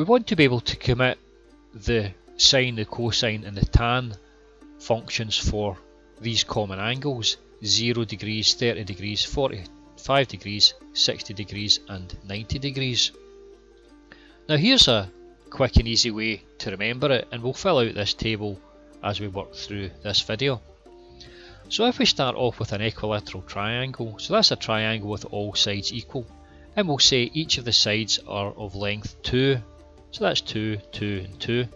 We want to be able to commit the sine, the cosine and the tan functions for these common angles: 0 degrees, 30 degrees, 45 degrees, 60 degrees and 90 degrees. Now here's a quick and easy way to remember it, and we'll fill out this table as we work through this video. So if we start off with an equilateral triangle, so that's a triangle with all sides equal, and we'll say each of the sides are of length 2, so that's 2, 2 and 2.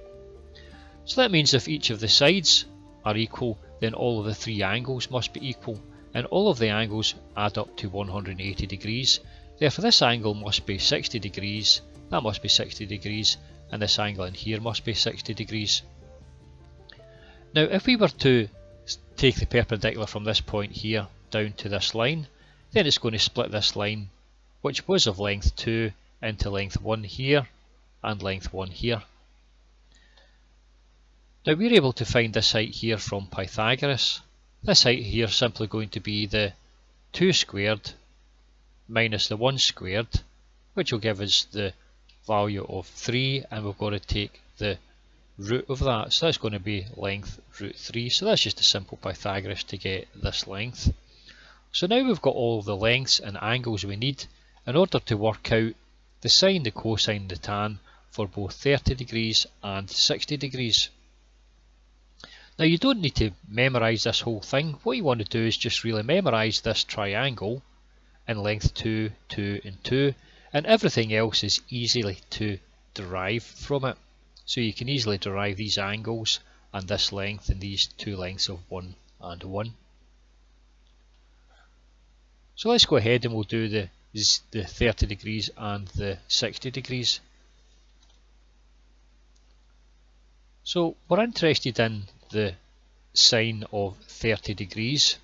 So that means if each of the sides are equal, then all of the three angles must be equal, and all of the angles add up to 180 degrees. Therefore this angle must be 60 degrees, that must be 60 degrees, and this angle in here must be 60 degrees. Now if we were to take the perpendicular from this point here down to this line, then it's going to split this line, which was of length 2, into length 1 here and length 1 here. Now we're able to find this height here from Pythagoras. This height here is simply going to be the 2 squared minus the 1 squared, which will give us the value of 3, and we've got to take the root of that, so that's going to be length root 3. So that's just a simple Pythagoras to get this length. So now we've got all the lengths and angles we need in order to work out the sine, the cosine and the tan for both 30 degrees and 60 degrees. Now you don't need to memorise this whole thing. What you want to do is just really memorise this triangle in length 2, 2 and 2, and everything else is easily to derive from it. So you can easily derive these angles and this length and these two lengths of 1 and 1. So let's go ahead and we'll do the 30 degrees and the 60 degrees. So we're interested in the sine of 30 degrees.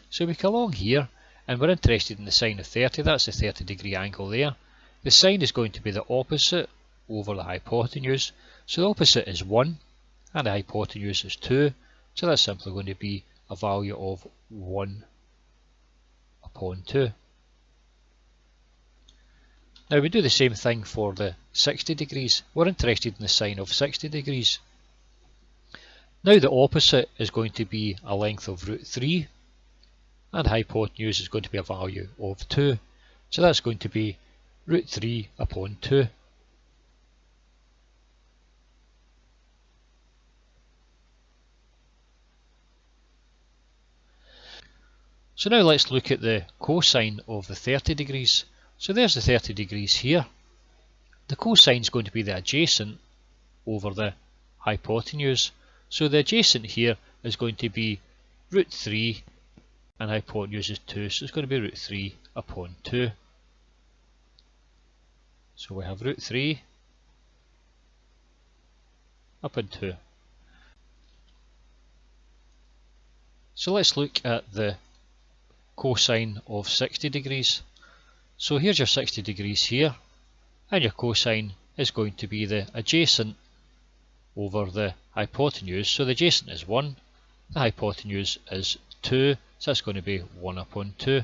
So we come along here and we're interested in the sine of 30, that's the 30 degree angle there. The sine is going to be the opposite over the hypotenuse, so the opposite is 1 and the hypotenuse is 2, so that's simply going to be a value of 1 upon 2. Now we do the same thing for the 60 degrees. We're interested in the sine of 60 degrees. Now the opposite is going to be a length of root 3 and hypotenuse is going to be a value of 2. So that's going to be root 3 upon 2. So now let's look at the cosine of the 30 degrees. So there's the 30 degrees here. The cosine is going to be the adjacent over the hypotenuse. So the adjacent here is going to be root 3 and hypotenuse is 2, so it's going to be root 3 upon 2. So we have root 3 upon 2. So let's look at the cosine of 60 degrees. So here's your 60 degrees here, and your cosine is going to be the adjacent over the hypotenuse. So the adjacent is 1, the hypotenuse is 2, so that's going to be 1 upon 2.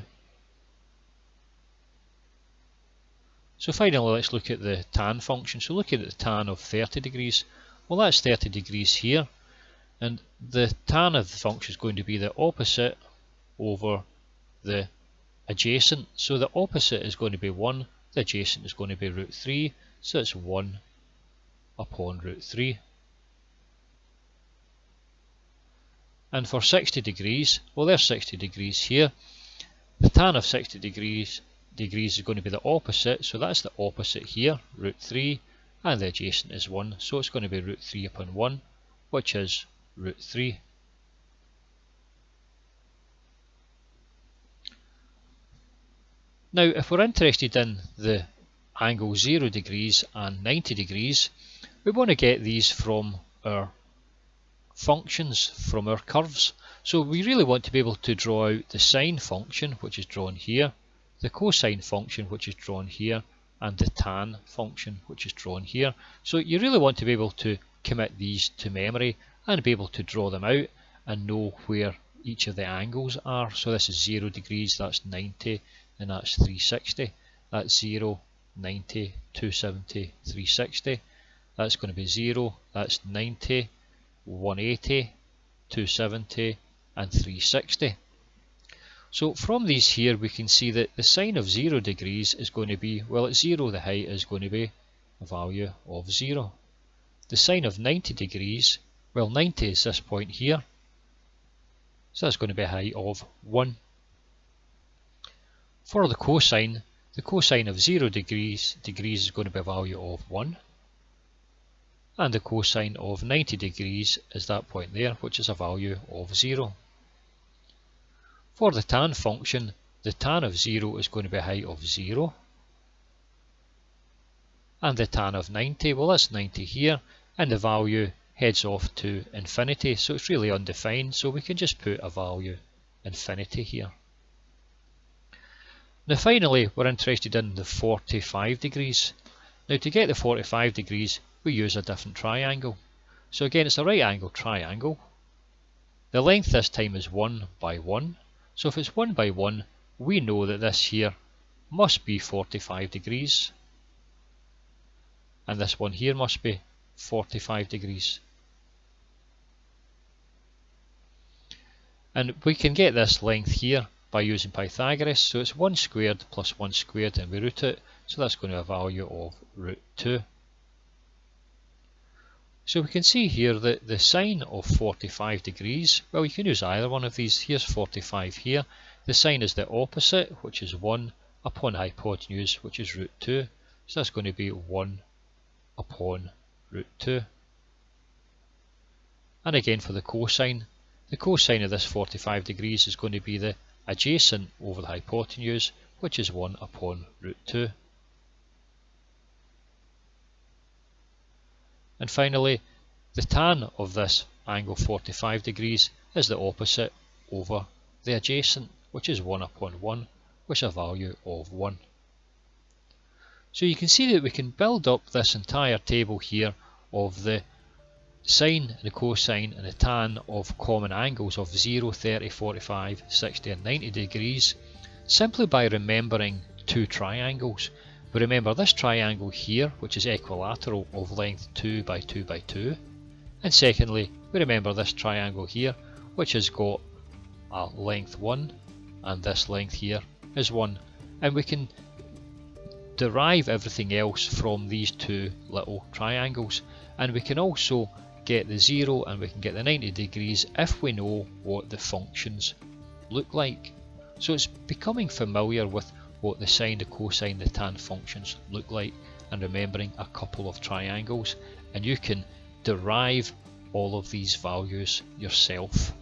So finally let's look at the tan function. So looking at the tan of 30 degrees, well that's 30 degrees here, and the tan of the function is going to be the opposite over the adjacent. So the opposite is going to be 1, the adjacent is going to be root 3, so it's 1 upon root 3. And for 60 degrees, well there's 60 degrees here. The tan of 60 degrees is going to be the opposite, so that's the opposite here, root 3, and the adjacent is 1, so it's going to be root 3 upon 1, which is root 3. Now if we're interested in the angle 0 degrees and 90 degrees, we want to get these from our functions, from our curves. So we really want to be able to draw out the sine function, which is drawn here, the cosine function, which is drawn here, and the tan function, which is drawn here. So you really want to be able to commit these to memory and be able to draw them out and know where each of the angles are. So this is 0 degrees, that's 90, and that's 360. That's 0, 90, 270, 360. that's going to be 0, that's 90, 180, 270 and 360. So from these here we can see that the sine of 0 degrees is going to be, well, at 0 the height is going to be a value of 0. The sine of 90 degrees, well, 90 is this point here, so that's going to be a height of 1. For the cosine of 0 degrees is going to be a value of 1. And the cosine of 90 degrees is that point there, which is a value of 0. For the tan function, the tan of 0 is going to be a height of 0. And the tan of 90, well, that's 90 here, and the value heads off to infinity, so it's really undefined, so we can just put a value infinity here. Now finally, we're interested in the 45 degrees. Now to get the 45 degrees, we use a different triangle. So again, it's a right angle triangle. The length this time is 1 by 1. So if it's 1 by 1, we know that this here must be 45 degrees. And this one here must be 45 degrees. And we can get this length here by using Pythagoras. So it's 1 squared plus 1 squared, and we root it. So that's going to be a value of root 2. So we can see here that the sine of 45 degrees, well, you can use either one of these. Here's 45 here. The sine is the opposite, which is 1 upon hypotenuse, which is root 2. So that's going to be 1 upon root 2. And again for the cosine of this 45 degrees is going to be the adjacent over the hypotenuse, which is 1 upon root 2. And finally, the tan of this angle 45 degrees is the opposite over the adjacent, which is 1 upon 1, which is a value of 1. So you can see that we can build up this entire table here of the sine, the cosine and the tan of common angles of 0, 30, 45, 60 and 90 degrees simply by remembering two triangles. We remember this triangle here, which is equilateral of length 2 by 2 by 2. And secondly, we remember this triangle here, which has got a length 1, and this length here is 1. And we can derive everything else from these two little triangles. And we can also get the 0 and we can get the 90 degrees if we know what the functions look like. So it's becoming familiar with what the sine, the cosine, the tan functions look like, and remembering a couple of triangles, and you can derive all of these values yourself.